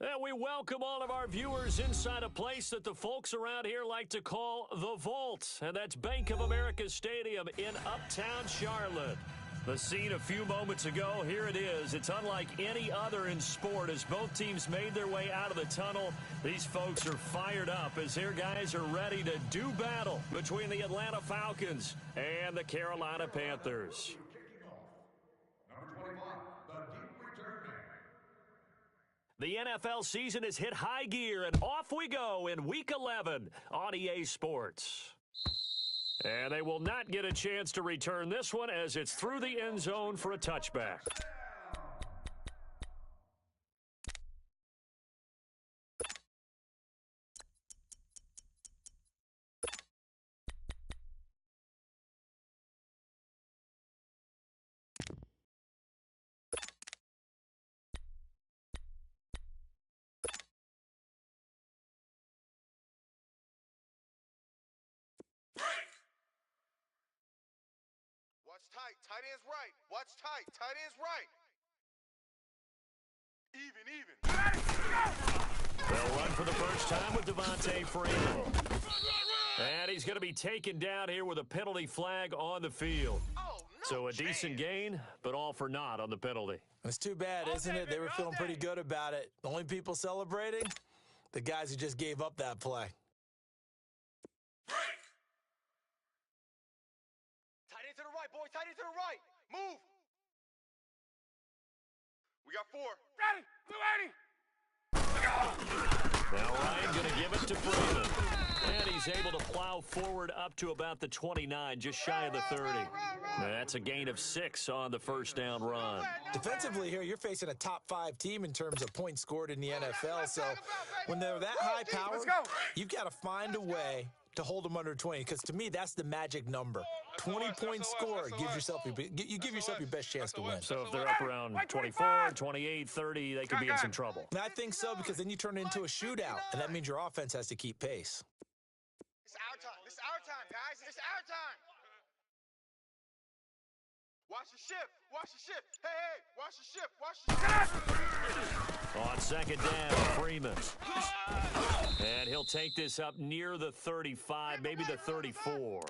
And we welcome all of our viewers inside a place that the folks around here like to call the Vault. And that's Bank of America Stadium in Uptown Charlotte. The scene a few moments ago, here it is. It's unlike any other in sport as both teams made their way out of the tunnel. These folks are fired up as their guys are ready to do battle between the Atlanta Falcons and the Carolina Panthers. The NFL season has hit high gear, and off we go in Week 11 on EA Sports. And they will not get a chance to return this one as it's through the end zone for a touchback. Watch tight. Tight end's right. Watch tight. Tight end's right. Even. They'll run for the first time with Devontae Freeman. And he's going to be taken down here with a penalty flag on the field. So a decent gain, but all for naught on the penalty. It's too bad, isn't it? They were feeling pretty good about it. The only people celebrating? The guys who just gave up that play. Tight end to the right, boys. Tight end to the right. Move. We got 4. Ready. 280. Now Ryan going to give it to Freeman. And he's able to plow forward up to about the 29, just shy of the 30. That's a gain of 6 on the first down run. Defensively here, you're facing a top 5 team in terms of points scored in the NFL. So when they're that high powered, you've got to find a way to hold them under 20, because to me, that's the magic number. 20 points scored gives yourself you give yourself your best chance to win. So if they're up around 24, 28, 30, they could be in some trouble. And I think so, because then you turn it into a shootout, and that means your offense has to keep pace. It's our time. It's our time, guys. It's our time. Watch the shift. Watch the shift. Hey, watch the shift. Watch the shift. On second down, Freeman. And he'll take this up near the 35, maybe the 34.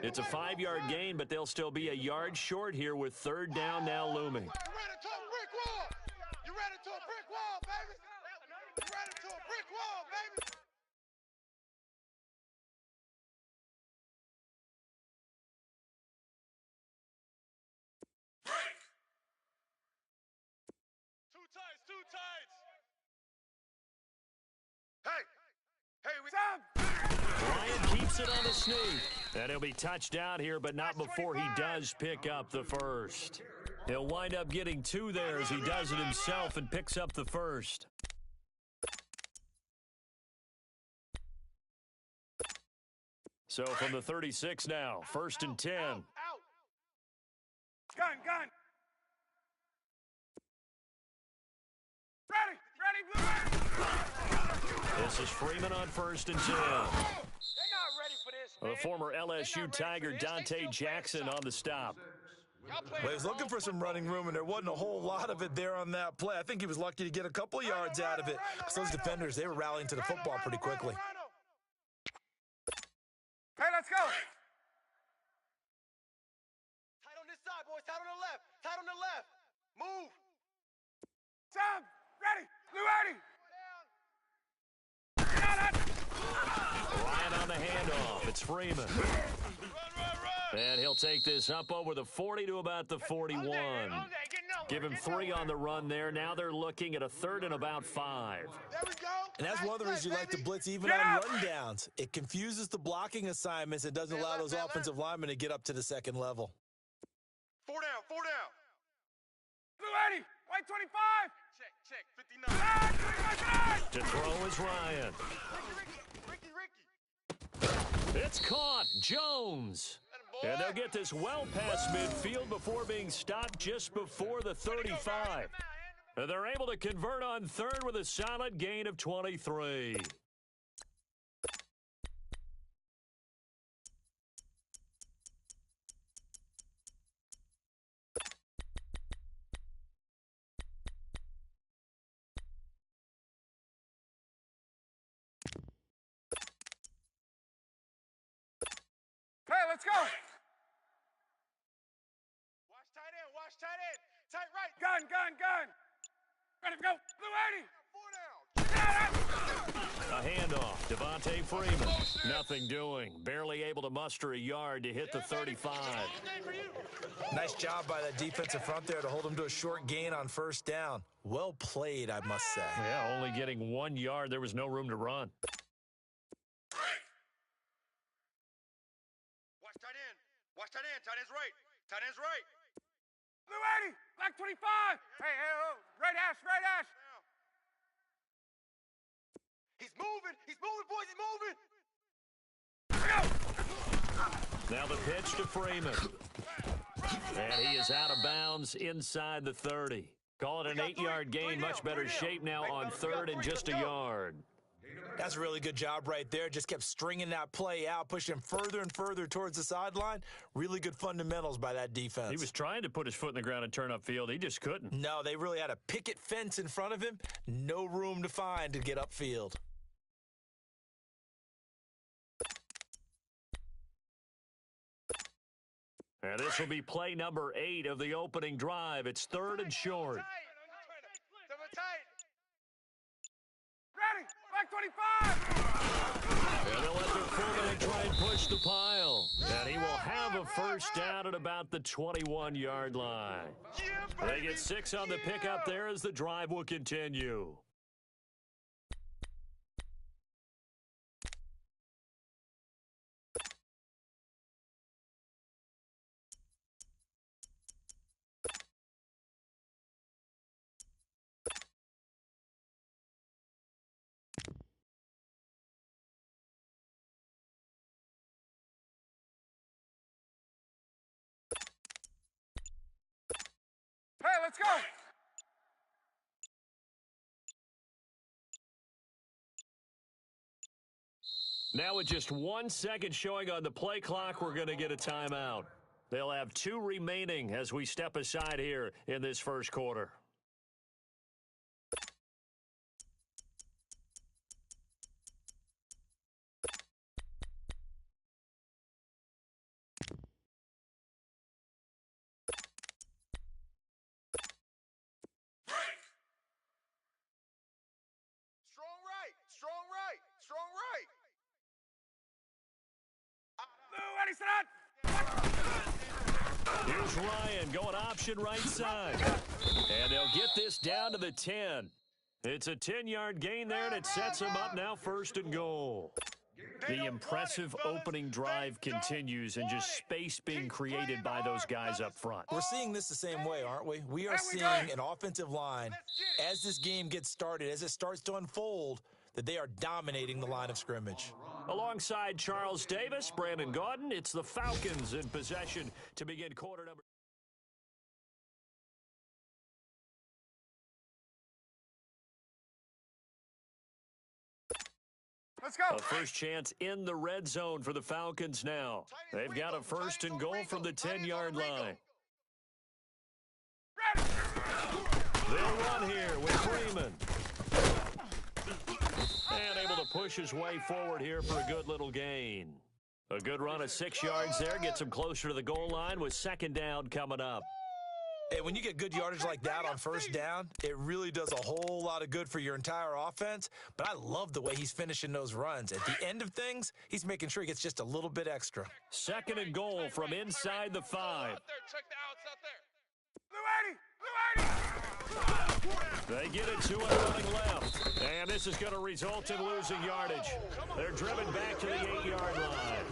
It's a 5-yard gain, but they'll still be a yard short here with third down now looming. You ran into a brick wall. You ran into a brick wall, baby. You ran into a brick wall, baby. Too tight. Hey, we time. Ryan keeps it on the sneak. And he'll be touched down here, but not before he does pick up the first. He'll wind up getting 2 there as he does it himself and picks up the first. So from the 36 now, 1st and 10. Out. Gun. Ready. This is Freeman on 1st and 10. They're not ready for this, man. The former LSU Tiger Dante Jackson on the stop. Well, he was looking for some running room, and there wasn't a whole lot of it there on that play. I think he was lucky to get a couple of yards out of it. So those defenders, they were rallying to the football pretty quickly. Hey, let's go. Tight on this side, boys. Tight on the left. Tight on the left. Move. Time. Ready. Blue 80. Ryan on the handoff. It's Freeman. And he'll take this up over the 40 to about the 41. Give him 3 on the run there. Now they're looking at a 3rd and about 5. There we go. And that's one of the reasons you like to blitz even on rundowns. It confuses the blocking assignments. It doesn't allow those offensive linemen to get up to the second level. 4 down. Blue 80. White 25. Check. 59. To throw is Ryan. Ricky. It's caught. Jones. And they'll get this well past midfield before being stopped just before the 35. And they're able to convert on 3rd with a solid gain of 23. let's go. Watch tight end, watch tight end. Tight right. Gun. Ready to go. Blue 80. 4 down. A handoff. Devontae Freeman. Nothing doing. Barely able to muster a yard to hit the 35. Nice job by that defensive front there to hold him to a short gain on first down. Well played, I must say. Yeah, only getting 1 yard. There was no room to run. Watch tight end. Watch tight end. Tight end's right. Tight end's right. Blue 80. Black 25. Hey, oh. Right hash. He's moving, boys, he's moving! Now the pitch to Freeman. And he is out of bounds inside the 30. Call it an 8-yard gain, much better shape now on third and just a yard. That's a really good job right there. Just kept stringing that play out, pushing him further and further towards the sideline. Really good fundamentals by that defense. He was trying to put his foot in the ground and turn upfield. He just couldn't. No, they really had a picket fence in front of him. No room to find to get upfield. And this will be play number 8 of the opening drive. It's third and short. Ready, back 25. And they'll let their fullback try and push the pile. And he will have a first down at about the 21-yard line. They get 6 on the pickup there as the drive will continue. Hey, let's go. Now with just 1 second showing on the play clock, we're going to get a timeout. They'll have 2 remaining as we step aside here in this first quarter. Strong right. Here's Ryan going option right side. And they'll get this down to the 10. It's a 10-yard gain there, and it sets them up now first and goal. The impressive opening drive continues, and just space being created by those guys up front. We're seeing this the same way, aren't we? We are seeing an offensive line, as this game gets started, as it starts to unfold, that they are dominating the line of scrimmage. Alongside Charles Davis, Brandon Gaudin, it's the Falcons in possession to begin quarter number. Let's go. A first chance in the red zone for the Falcons now. They've got a first and goal from the 10-yard line. They'll run here with Freeman. And able to push his way forward here for a good little gain. A good run of 6 yards there gets him closer to the goal line with second down coming up. Hey, when you get good yardage like that on first down, it really does a whole lot of good for your entire offense. But I love the way he's finishing those runs. At the end of things, he's making sure he gets just a little bit extra. Second and goal from inside the 5. Check the outs out there. Blue 80. They get it to it running left. And this is going to result in losing yardage. They're driven back to the 8-yard line.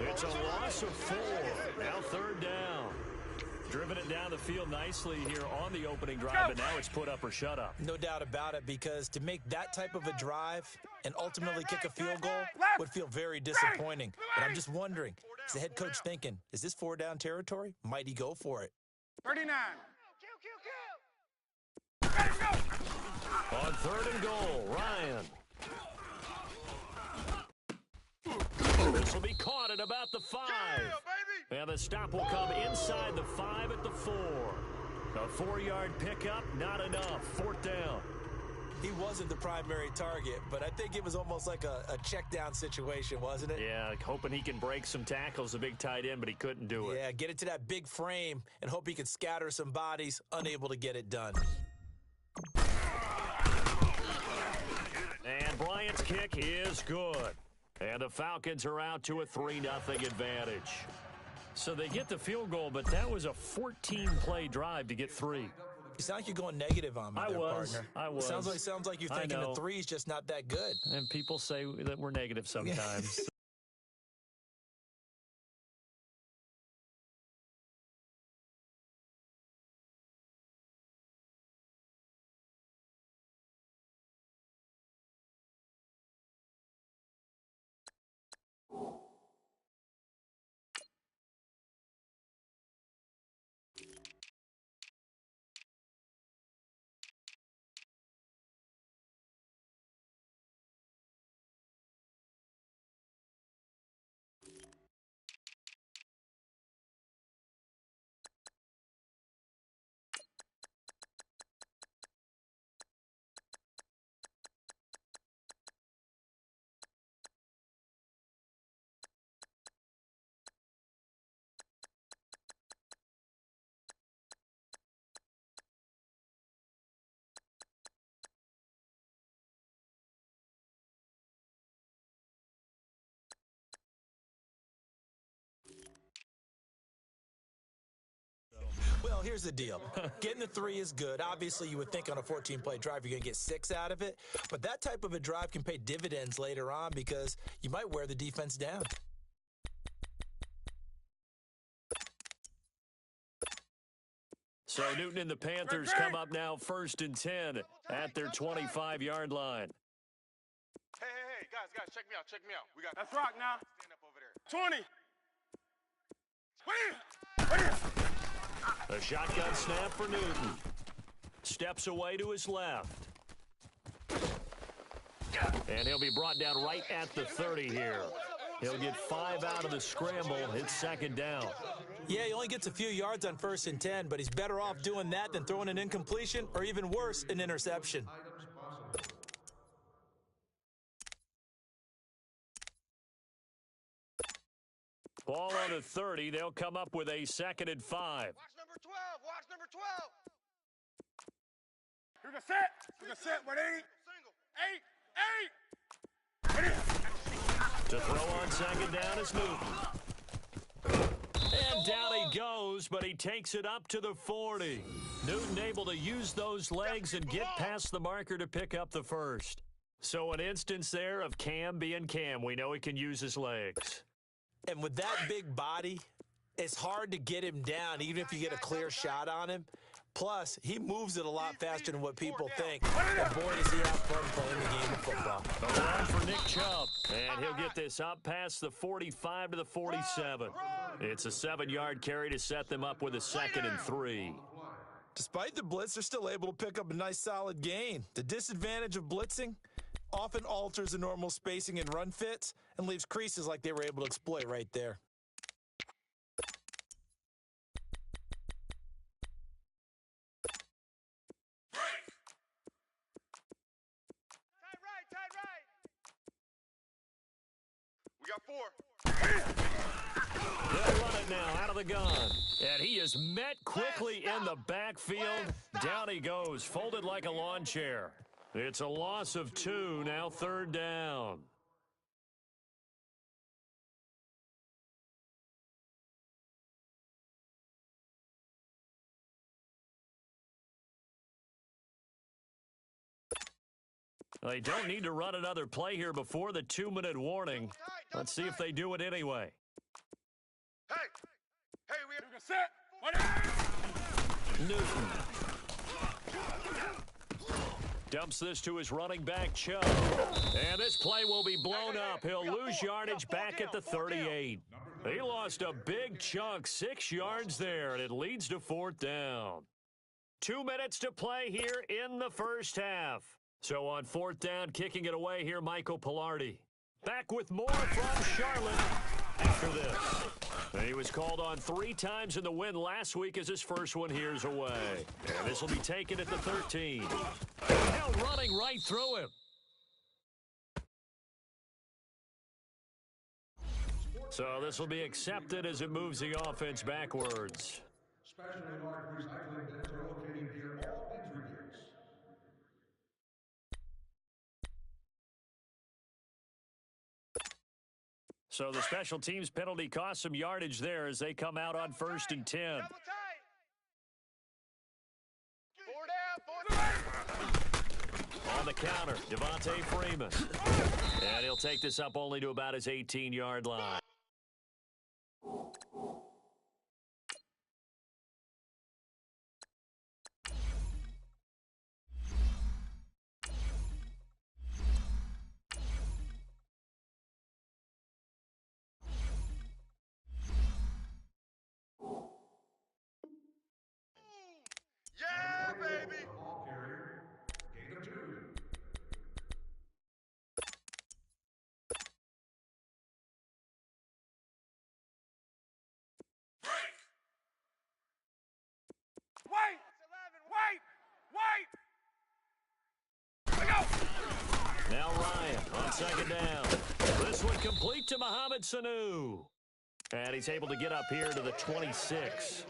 It's a loss of 4. Now third down. Driven it down the field nicely here on the opening drive, and now it's put up or shut up. No doubt about it, because to make that type of a drive and ultimately kick a field goal would feel very disappointing. But I'm just wondering, is the head coach thinking, is this 4-down territory? Might he go for it? 39. On third and goal, Ryan. This will be caught at about the 5. And the stop will come inside the 5 at the 4. A 4-yard pickup, not enough. Fourth down. He wasn't the primary target, but I think it was almost like a check down situation, wasn't it? Yeah, like hoping he can break some tackles, a big tight end, but he couldn't do it. Yeah, get it to that big frame and hope he can scatter some bodies, unable to get it done. And Bryant's kick is good. And the Falcons are out to a 3-0 advantage. So they get the field goal, but that was a 14-play drive to get 3. You sound like you're going negative on me partner. I was. Sounds like you're thinking the 3's just not that good. And people say that we're negative sometimes. Well, here's the deal. Getting the 3 is good. Obviously, you would think on a 14-play drive you're going to get 6 out of it. But that type of a drive can pay dividends later on because you might wear the defense down. So Newton and the Panthers come up now 1st and 10 at their 25-yard line. Hey, guys, check me out. We got. Let's rock now. Stand up over there. 20. A shotgun snap for Newton. Steps away to his left. And he'll be brought down right at the 30 here. He'll get 5 out of the scramble. It's 2nd down. Yeah, he only gets a few yards on 1st and 10, but he's better off doing that than throwing an incompletion or even worse, an interception. Ball on the 30. They'll come up with a 2nd and 5. Watch number 12. Watch number 12. We're going to set with 8. Single. 8. To throw on 2nd down is Newton. And down he goes, but he takes it up to the 40. Newton able to use those legs and get past the marker to pick up the 1st. So an instance there of Cam being Cam. We know he can use his legs. And with that big body, it's hard to get him down, even if you get a clear shot on him. Plus, he moves it a lot faster than what people think. And boy, does he have fun playing the game of football. A run for Nick Chubb. And he'll get this up past the 45 to the 47. It's a 7-yard carry to set them up with a 2nd and 3. Despite the blitz, they're still able to pick up a nice solid gain. The disadvantage of blitzing often alters the normal spacing and run fits and leaves creases like they were able to exploit right there. Tight right. We got 4. They'll run it now out of the gun. And he is met quickly in the backfield. Down he goes, folded like a lawn chair. It's a loss of 2, now 3rd down. They don't need to run another play here before the 2-minute warning. Let's see if they do it anyway. Hey, we We're going to set. Newton dumps this to his running back, Chubb. And this play will be blown up. He'll lose yardage back at the 38. He lost a big chunk, 6 yards there, and it leads to 4th down. 2 minutes to play here in the first half. So on 4th down, kicking it away here, Michael Pilardi. Back with more from Charlotte after this. He was called on 3 times in the win last week as his first one here's away. And this will be taken at the 13. Now running right through him. So this will be accepted as it moves the offense backwards. Specially marked recycling bins are located near all entry gates. So the special teams penalty cost some yardage there as they come out on 1st and 10. Double tight. 4 down, 4 down. On the counter, Devontae Freeman. And he'll take this up only to about his 18-yard line. Yeah, baby. Ball carrier, gain of 2. Wait! 11. Wait! Wait! Let go! Now Ryan on 2nd down. This one complete to Mohamed Sanu. And he's able to get up here to the 26.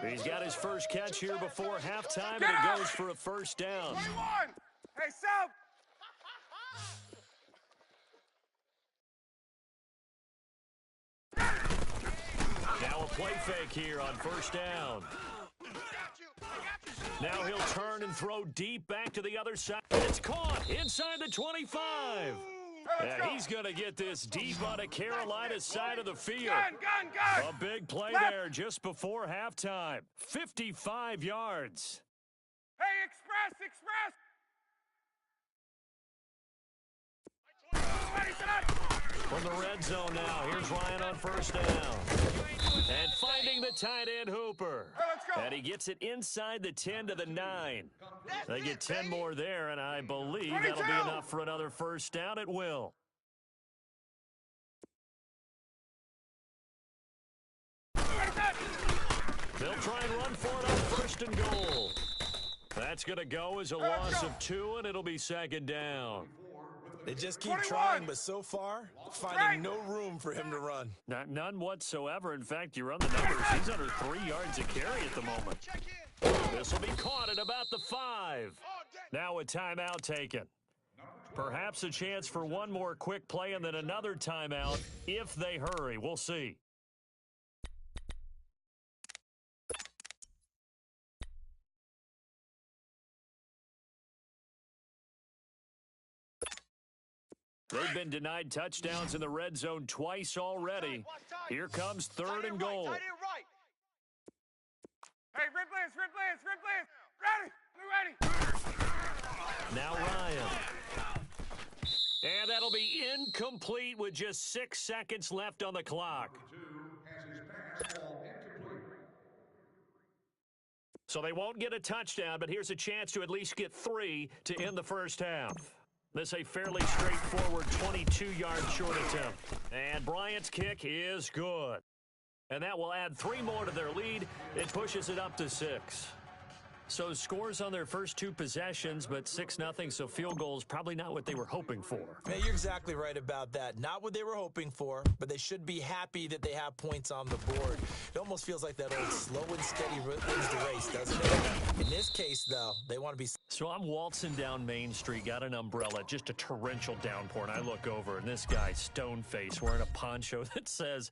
He's got his first catch here before halftime, and it goes for a 1st down. 21! Hey, South! Now a play fake here on 1st down. Now he'll turn and throw deep back to the other side. It's caught inside the 25. Yeah, he's going to get this deep on the Carolina side of the field. Gun! A big play there just before halftime. 55 yards. Hey, express! From the red zone now, here's Ryan on 1st down. And finding the tight end Hooper. Hey, let's go. And he gets it inside the 10 to the 9. They get 10 more there, and I believe 22. that'll be enough for another 1st down at will. They'll try and run for it on 1st and goal. That's going to go as a loss of 2, and it'll be 2nd down. They just keep 21. trying, but so far, finding no room for him to run. None whatsoever. In fact, you run the numbers. He's under 3 yards a carry at the moment. Check in. This will be caught at about the 5. Now a timeout taken. Perhaps a chance for one more quick play and then another timeout if they hurry. We'll see. They've been denied touchdowns in the red zone twice already. Here comes 3rd and goal. Tight end right. Hey, ready! Now Ryan. And that'll be incomplete with just 6 seconds left on the clock. So they won't get a touchdown, but here's a chance to at least get 3 to end the 1st half. This a fairly straightforward 22-yard short attempt. And Bryant's kick is good. And that will add 3 more to their lead. It pushes it up to 6. So scores on their first 2 possessions, but 6-0, so field goals probably not what they were hoping for. Yeah, you're exactly right about that. Not what they were hoping for, but they should be happy that they have points on the board. It almost feels like that old slow and steady wins the race, doesn't it? In this case, though, they want to be... So I'm waltzing down Main Street, got an umbrella, just a torrential downpour, and I look over, and this guy, stone-faced, wearing a poncho that says,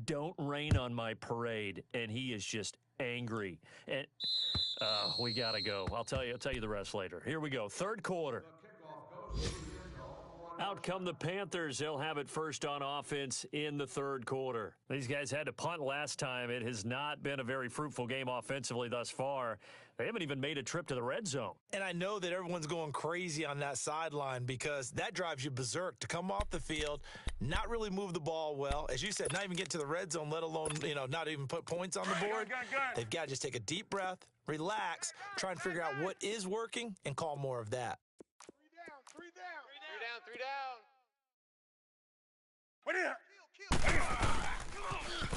"Don't rain on my parade," and he is just angry. And we gotta go. I'll tell you the rest later. Here we go. 3rd quarter. Out come the Panthers. They'll have it first on offense in the 3rd quarter. These guys had to punt last time. It has not been a very fruitful game offensively thus far. They haven't even made a trip to the red zone. And I know that everyone's going crazy on that sideline because that drives you berserk to come off the field, not really move the ball well. As you said, not even get to the red zone, let alone, not even put points on the board. They've got to just take a deep breath, relax, try and figure out what is working, and call more of that. 3 down. 3 down. What is it?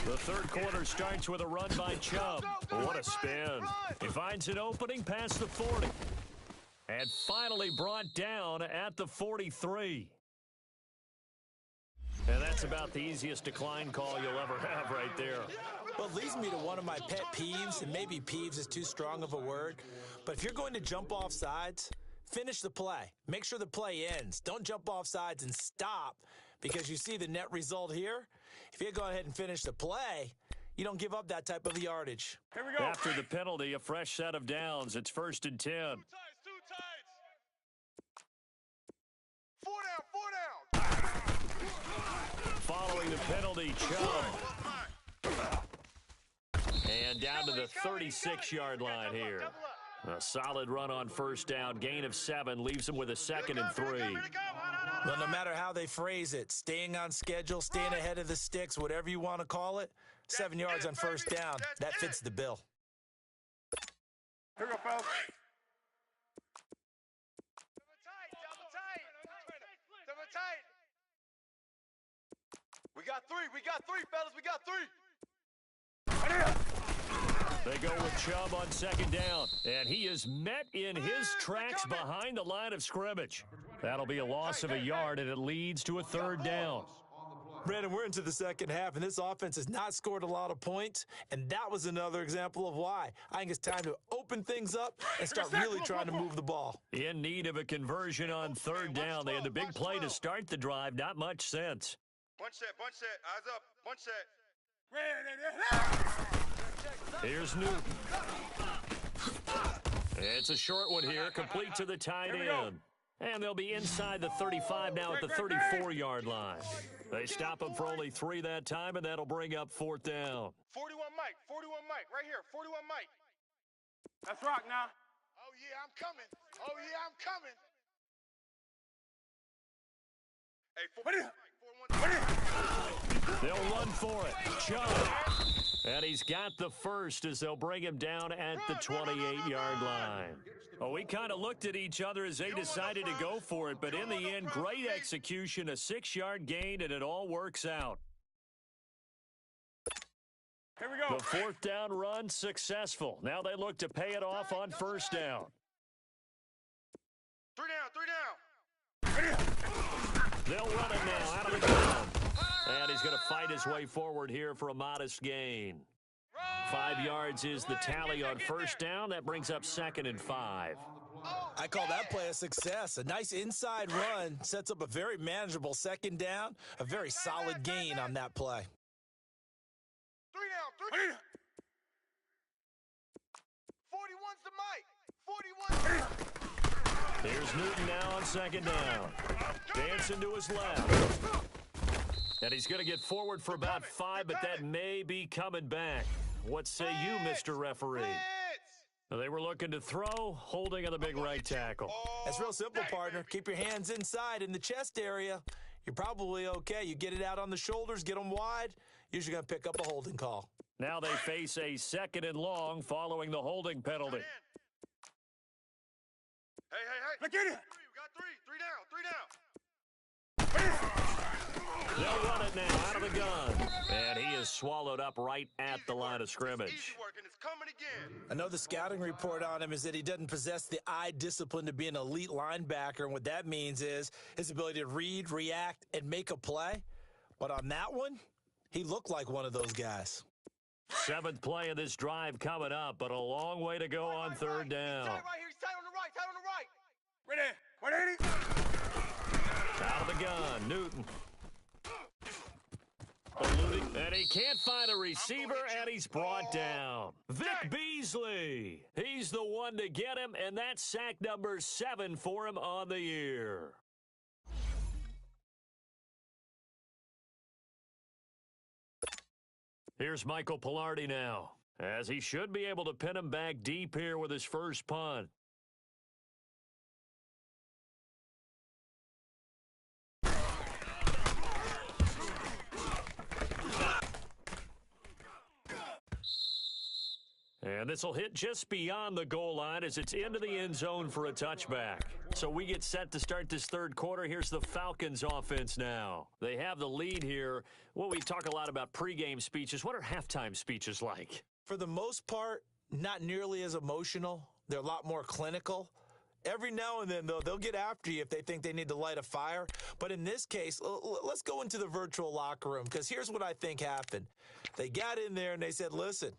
Kill. The third quarter starts with a run by Chubb. What a spin. He finds an opening past the 40. And finally brought down at the 43. And that's about the easiest decline call you'll ever have right there. Well, it leads me to one of my pet peeves, and maybe peeves is too strong of a word, but if you're going to jump off sides, finish the play. Make sure the play ends. Don't jump off sides and stop because you see the net result here. If you go ahead and finish the play, you don't give up that type of yardage. Here we go. After the penalty, a fresh set of downs. It's 1st and 10. Two tights. 4 down, 4 down. Following the penalty, Chubb. And down to the 36-yard line here. A solid run on 1st down. Gain of 7 leaves him with a 2nd and 3. Well, no matter how they phrase it, staying on schedule, staying ahead of the sticks, whatever you want to call it, 7 yards on 1st down, that fits the bill. Here we go, fellas. Double tight. We got 3, fellas. We got 3. They go with Chubb on 2nd down, and he is met in his tracks behind the line of scrimmage. That'll be a loss of a yard, and it leads to a 3rd down. Brandon, we're into the second half, and this offense has not scored a lot of points, and that was another example of why. I think it's time to open things up and start really trying to move the ball. In need of a conversion on 3rd down. They had the big play to start the drive. Not much sense. Bunch set. Eyes up. Bunch set. Here's Newton. It's a short one here, complete to the tight end. And they'll be inside the 35 now at the 34-yard line. They stop him for only 3 that time, and that'll bring up 4th down. 41 Mike, right here, 41 Mike. Let's rock now. Oh, yeah, I'm coming. Hey, 41. They'll run for it. Chubb. And he's got the first as they'll bring him down at the 28-yard line. Oh, we kind of looked at each other as they decided to go for it, but in the end, great execution, a 6-yard gain, and it all works out. Here we go. The 4th down run successful. Now they look to pay it off on 1st down. 3 down. They'll run it now out of the gun. And he's going to fight his way forward here for a modest gain. 5 yards is the tally on 1st down. That brings up 2nd and 5. I call that play a success. A nice inside run sets up a very manageable 2nd down. A very solid gain on that play. 3 down. 41's the Mike. 41. Here's Newton now on 2nd down. Dancing to his left. And he's going to get forward for about 5, but that may be coming back. What say you, Mr. Referee? They were looking to throw, holding on the big right tackle. That's real simple, partner. Keep your hands inside in the chest area. You're probably okay. You get it out on the shoulders, get them wide, usually going to pick up a holding call. Now they face a 2nd and long following the holding penalty. Hey. Look at it. We got 3 down. They'll run it now out of the gun. And he is swallowed up right at the line of scrimmage. Easy work, and it's coming again. I know the scouting report on him is that he doesn't possess the eye discipline to be an elite linebacker, and what that means is his ability to read, react, and make a play. But on that one, he looked like one of those guys. 7th play of this drive coming up, but a long way to go on 3rd down. Tight right here. He's tight on the right. Ready. 180. Out of the gun, Newton. And he can't find a receiver, and he's brought down. Vic Beasley. He's the one to get him, and that's sack number 7 for him on the year. Here's Michael Pilardi now, as he should be able to pin him back deep here with his first punt. And this will hit just beyond the goal line as it's into the end zone for a touchback. So we get set to start this third quarter. Here's the Falcons offense now. They have the lead here. Well, we talk a lot about pregame speeches. What are halftime speeches like? For the most part, not nearly as emotional. They're a lot more clinical. Every now and then, though, they'll get after you if they think they need to light a fire. But in this case, let's go into the virtual locker room, because here's what I think happened. They got in there and they said, listen,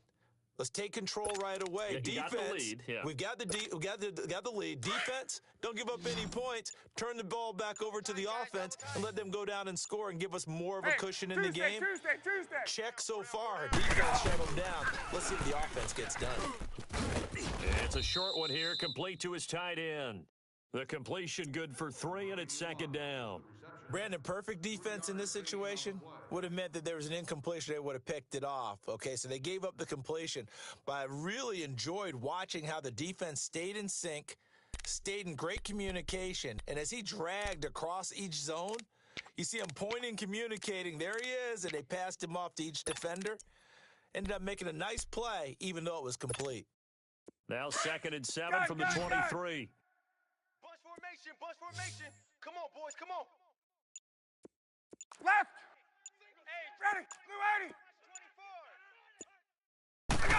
let's take control right away. You Defense, got the lead, yeah. We've got the lead. Defense, don't give up any points. Turn the ball back over to the offense and let them go down and score and give us more of a cushion in the game. Tuesday. Check so far. Defense shut them down. Let's see if the offense gets done. It's a short one here, complete to his tight end. The completion good for 3, and it's second down. Brandon, perfect defense in this situation would have meant that there was an incompletion. They would have picked it off. Okay, so they gave up the completion. But I really enjoyed watching how the defense stayed in sync, stayed in great communication. And as he dragged across each zone, you see him pointing, communicating. There he is, and they passed him off to each defender. Ended up making a nice play, even though it was complete. Now 2nd and 7 from the 23. Bunch formation. Come on, boys, come on. Left. Ready. Blue 80.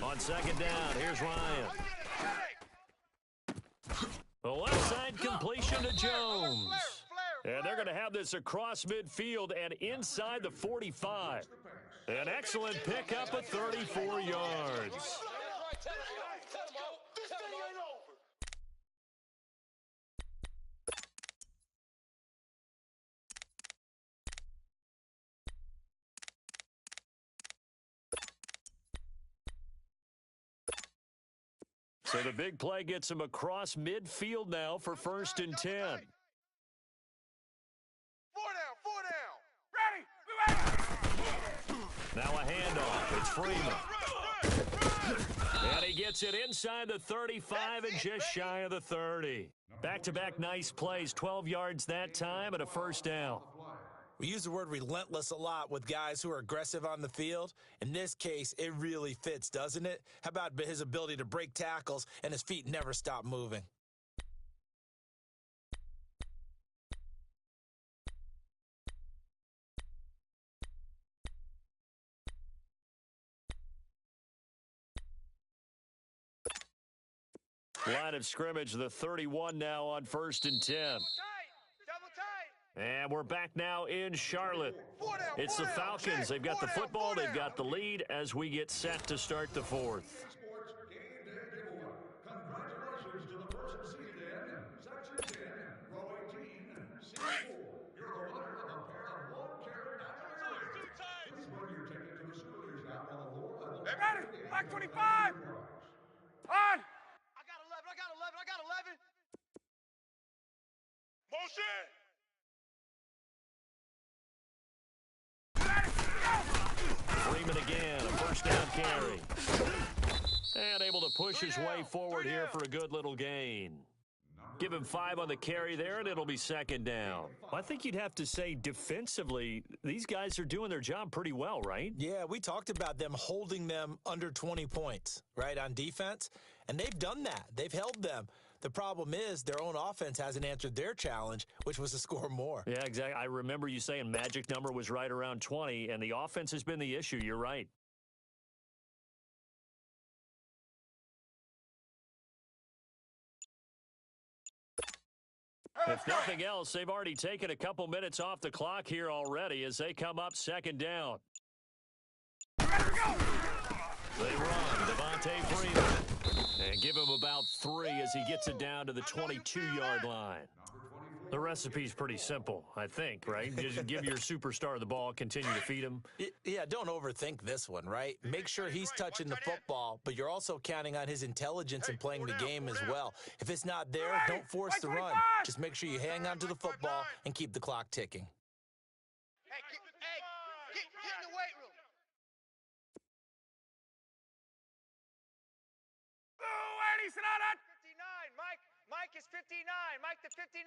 Go. On 2nd down, here's Ryan. The left side completion to Jones. And they're going to have this across midfield and inside the 45. An excellent pickup of 34 yards. So the big play gets him across midfield now for 1st and 10. 4 down. Ready. Now a handoff. It's Freeman. And he gets it inside the 35 and just shy of the 30. Back-to-back nice plays, 12 yards that time and a 1st down. We use the word relentless a lot with guys who are aggressive on the field. In this case, it really fits, doesn't it? How about his ability to break tackles and his feet never stop moving? Line of scrimmage, the 31 now on 1st and 10. Double tight. And we're back now in Charlotte. It's the Falcons. They've got the football. They've got the lead as we get set to start the 4th. Sports Game Day Giveaway. Congratulations to the person seated in Section 10, Row 18, C4. You're the winner of a pair of 1-carat diamond earrings. Please bring your ticket to the souvenirs out on the lower level. Ready. Black 25. On. I got 11. Motion. Freeman again, a 1st down carry. And able to push his way forward here for a good little gain. Give him 5 on the carry there, and it'll be 2nd down. I think you'd have to say defensively, these guys are doing their job pretty well, right? Yeah, we talked about them holding them under 20 points, right, on defense. And they've done that. They've held them. The problem is their own offense hasn't answered their challenge, which was to score more. Yeah, exactly. I remember you saying magic number was right around 20, and the offense has been the issue. You're right. If nothing else, they've already taken a couple minutes off the clock here already as they come up 2nd down. They run, Devontae Freeman, and give him about 3 as he gets it down to the 22-yard line. The recipe's pretty simple, I think, right? Just give your superstar the ball, continue to feed him. Yeah, don't overthink this one, right? Make sure he's touching the football, but you're also counting on his intelligence in playing the game as well. If it's not there, don't force the run. Just make sure you hang on to the football and keep the clock ticking. Hey, get in the weight room. Blue 80, sit on it. 59, Mike is 59. Mike the 59.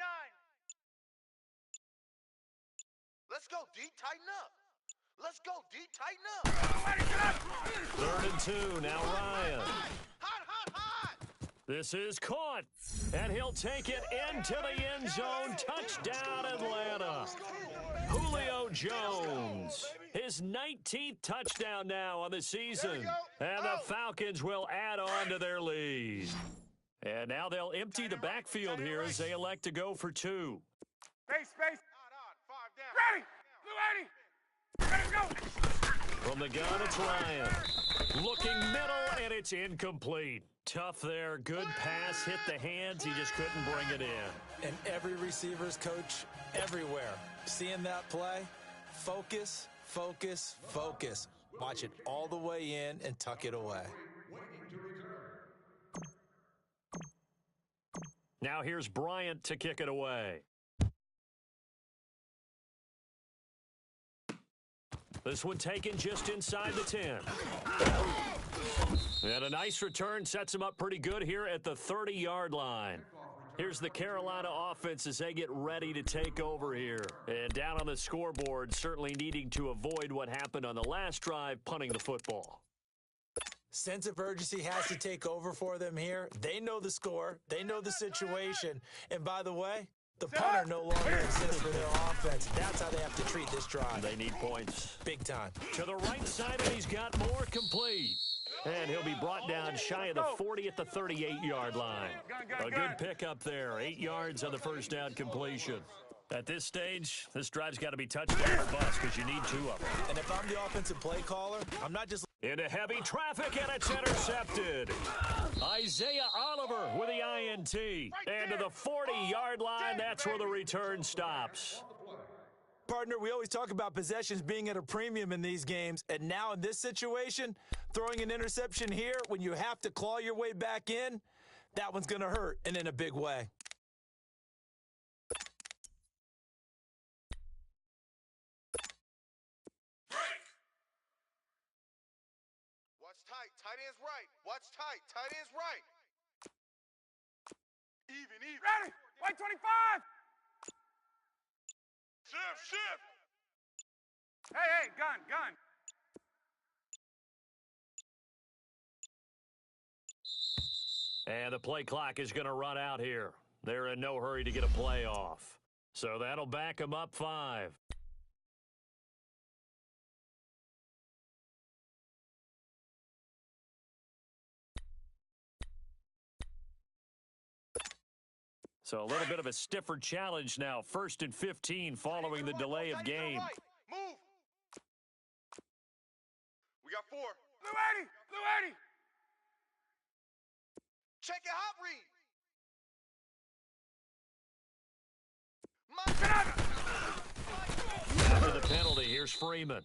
Let's go, D. Tighten up. Let's go, D. Tighten up. 3rd and 2. Now Ryan. Hot. This is caught, and he'll take it into the end zone. Touchdown, Atlanta. Julio Jones, his 19th touchdown now on the season. And the Falcons will add on to their lead. And now they'll empty the backfield here as they elect to go for 2. Space. 5 down. Ready. Blue 80. Ready to go. From the gun, it's Ryan. Looking middle, and it's incomplete. Tough there. Good pass. Hit the hands. He just couldn't bring it in. And every receiver's coach everywhere. Seeing that play, focus. Watch it all the way in and tuck it away. Now here's Bryant to kick it away. This one taken just inside the 10. And a nice return sets him up pretty good here at the 30-yard line. Here's the Carolina offense as they get ready to take over here. And down on the scoreboard, certainly needing to avoid what happened on the last drive, punting the football. Sense of urgency has to take over for them here. They know the score. They know the situation. And by the way, the punter no longer exists for their offense. That's how they have to treat this drive. They need points. Big time. To the right side, and he's got more complete. And he'll be brought down shy of the 40 at the 38-yard line. A good pickup there. 8 yards on the first down completion. At this stage, this drive's got to be touchdown or bust because you need 2 of them. And if I'm the offensive play caller, I'm not just... Into heavy traffic, and it's intercepted. Isaiah Oliver with the INT. And to the 40-yard line, that's where the return stops. Partner, we always talk about possessions being at a premium in these games, and now in this situation, throwing an interception here when you have to claw your way back in, that one's going to hurt, and in a big way. Watch tight. Tight end's right. Watch tight. Tight end's right. Even. Ready. White 25. Shift. Hey, gun. And the play clock is going to run out here. They're in no hurry to get a play off. So that'll back them up 5. So a little bit of a stiffer challenge now. 1st and 15 following the delay of game. Move. We got 4. Blue 80. Check your hot read. After the penalty, here's Freeman.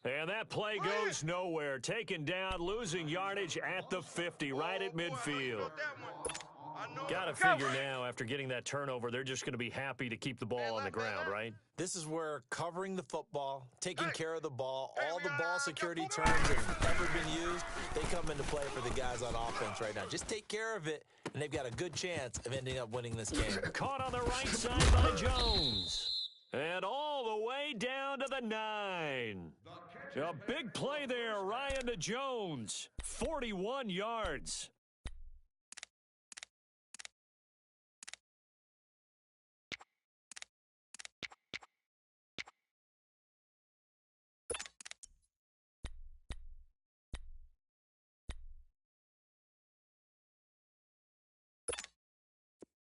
And that play goes nowhere. Taken down, losing yardage at the 50, right at midfield. Got to figure now, after getting that turnover, they're just going to be happy to keep the ball on the ground, right? This is where covering the football, taking care of the ball, all the ball security terms that have ever been used, they come into play for the guys on offense right now. Just take care of it, and they've got a good chance of ending up winning this game. Caught on the right side by Jones. And all the way down to the 9. A big play there, Ryan to Jones. 41 yards.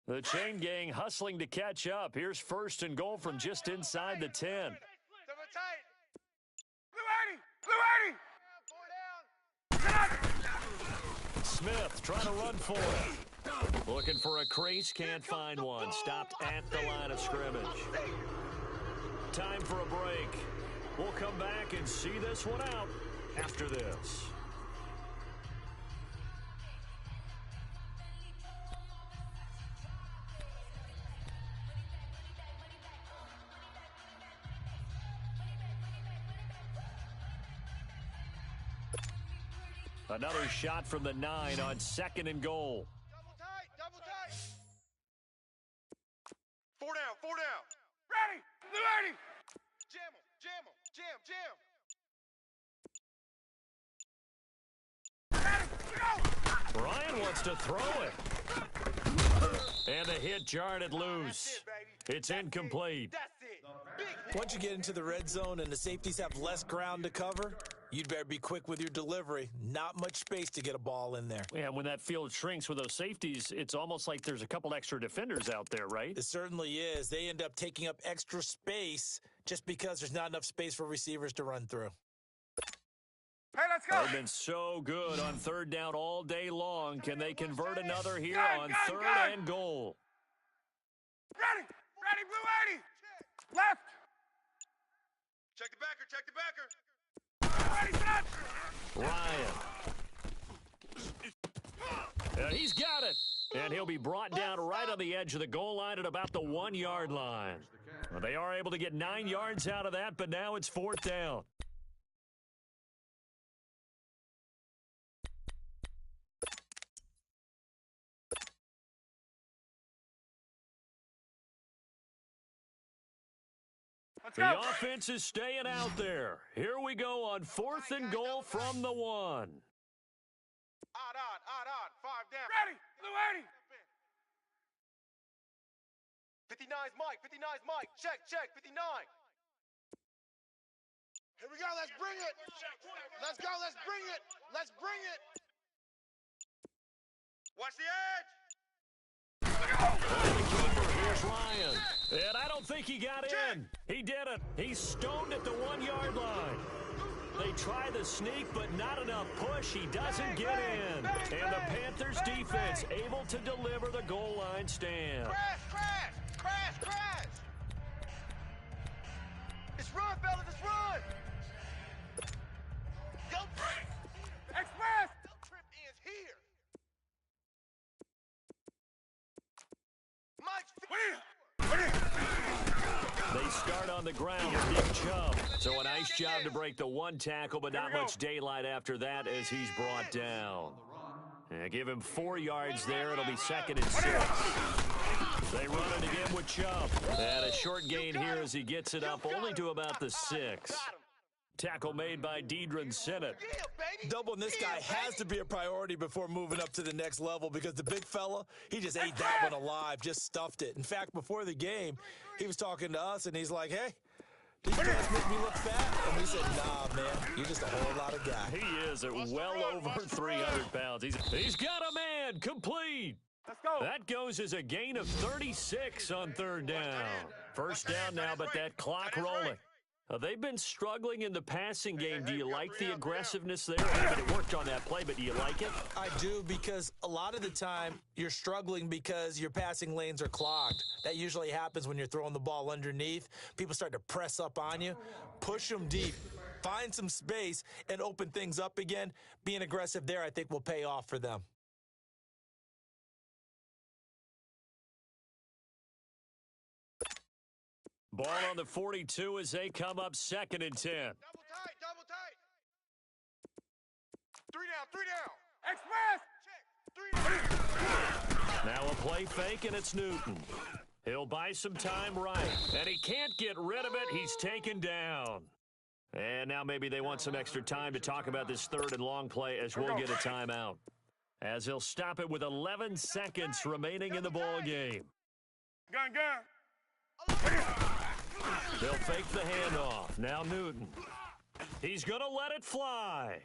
The chain gang hustling to catch up. Here's 1st and goal from just inside the 10. Smith trying to run for it. Looking for a crease, can't find one. Stopped at the line of scrimmage. Time for a break. We'll come back and see this one out after this. Another shot from the 9 on 2nd and goal. Double tight. 4 down. Ready. Blue 80. Jam. to throw it. And the hit jarred it loose. It's incomplete. That's it. Big Once you get into the red zone and the safeties have less ground to cover, you'd better be quick with your delivery. Not much space to get a ball in there. Yeah, when that field shrinks with those safeties, it's almost like there's a couple extra defenders out there, right? It certainly is. They end up taking up extra space just because there's not enough space for receivers to run through. Hey, let's go. They've been so good on third down all day long. Can they convert another here on third and goal? Ready. Ready, Blue 80. Left. Check the backer, check the backer. Ready, set. Ryan. And he's got it. And he'll be brought down right on the edge of the goal line at about the 1 yard line. Well, they are able to get 9 yards out of that, but now it's fourth down. Let's The go. offense is staying out there. Here we go on fourth and goal from the 1. Odd. 5 down. Ready, Blue 80. 59's Mike, 59's Mike. Check, 59. Here we go, let's bring it. Let's go, let's bring it. Let's bring it. Watch the edge. And the keeper, here's Ryan. And I don't think he got in. He didn't. He's stoned at the 1 yard line. They try the sneak, but not enough push. He doesn't get in. And the Panthers defense able to deliver the goal line stand. Crash. It's run, fellas, it's run. Go. Express. Trip is here. Mike. They start on the ground with Big Chubb. So a nice job to break the 1 tackle, but not much daylight after that as he's brought down. Yeah, give him 4 yards there. It'll be 2nd and 6. They run it again with Chubb. And a short gain here as he gets it up only to about the 6. Tackle made by Deidre Sinnott. Yeah, baby. Doubling this guy has to be a priority before moving up to the next level because the big fella, he just ate that one alive, just stuffed it. In fact, before the game, he was talking to us, and he's like, hey, did you guys make me look fat? And we said, nah, man, you're just a whole lot of guy. He is at well over 300 pounds. He's got a man complete. Let's go. That goes as a gain of 36 on third down. First down now, but that clock rolling. They've been struggling in the passing game. Do you like the aggressiveness there? I mean, it worked on that play, but do you like it? I do, because a lot of the time you're struggling because your passing lanes are clogged. That usually happens when you're throwing the ball underneath. People start to press up on you. Push them deep. Find some space and open things up again. Being aggressive there, I think, will pay off for them. Ball on the 42 as they come up 2nd and 10. Double tight. 3 down. Express. Check. 3 down. Now a play fake, and it's Newton. He'll buy some time right, and he can't get rid of it. He's taken down. And now maybe they want some extra time to talk about this 3rd and long play as we'll get a timeout. As he'll stop it with 11 seconds remaining in the ball game. Gun. They'll fake the handoff. Now Newton. He's going to let it fly.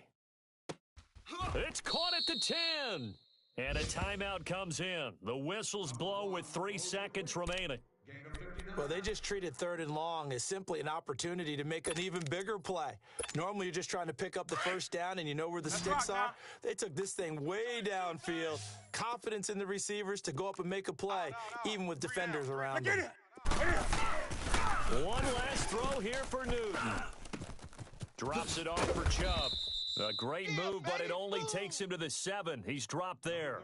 It's caught at the 10. And a timeout comes in. The whistles blow with 3 seconds remaining. Well, they just treated 3rd and long as simply an opportunity to make an even bigger play. Normally, you're just trying to pick up the first down and you know where the sticks are. They took this thing way downfield. Confidence in the receivers to go up and make a play, even with defenders around them. One last throw here for Newton. Drops it off for Chubb. A great move, but it only takes him to the 7. He's dropped there.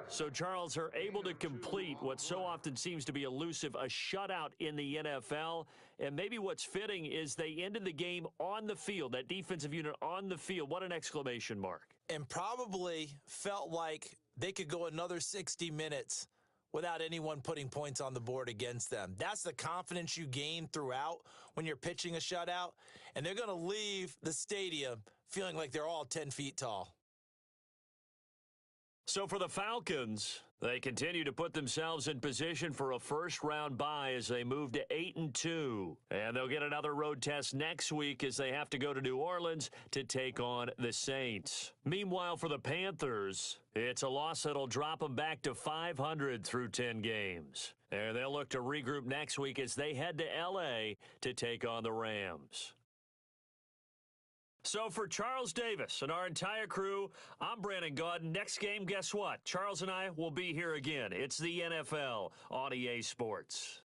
So, Charles, are able to complete what so often seems to be elusive, a shutout in the NFL. And maybe what's fitting is they ended the game on the field, that defensive unit on the field. What an exclamation mark. And probably felt like they could go another 60 minutes without anyone putting points on the board against them. That's the confidence you gain throughout when you're pitching a shutout. And they're going to leave the stadium feeling like they're all 10 feet tall. So for the Falcons, they continue to put themselves in position for a first-round bye as they move to 8-2. And they'll get another road test next week as they have to go to New Orleans to take on the Saints. Meanwhile, for the Panthers, it's a loss that'll drop them back to 500 through 10 games. And they'll look to regroup next week as they head to L.A. to take on the Rams. So for Charles Davis and our entire crew, I'm Brandon Gaudin. Next game, guess what? Charles and I will be here again. It's the NFL on EA Sports.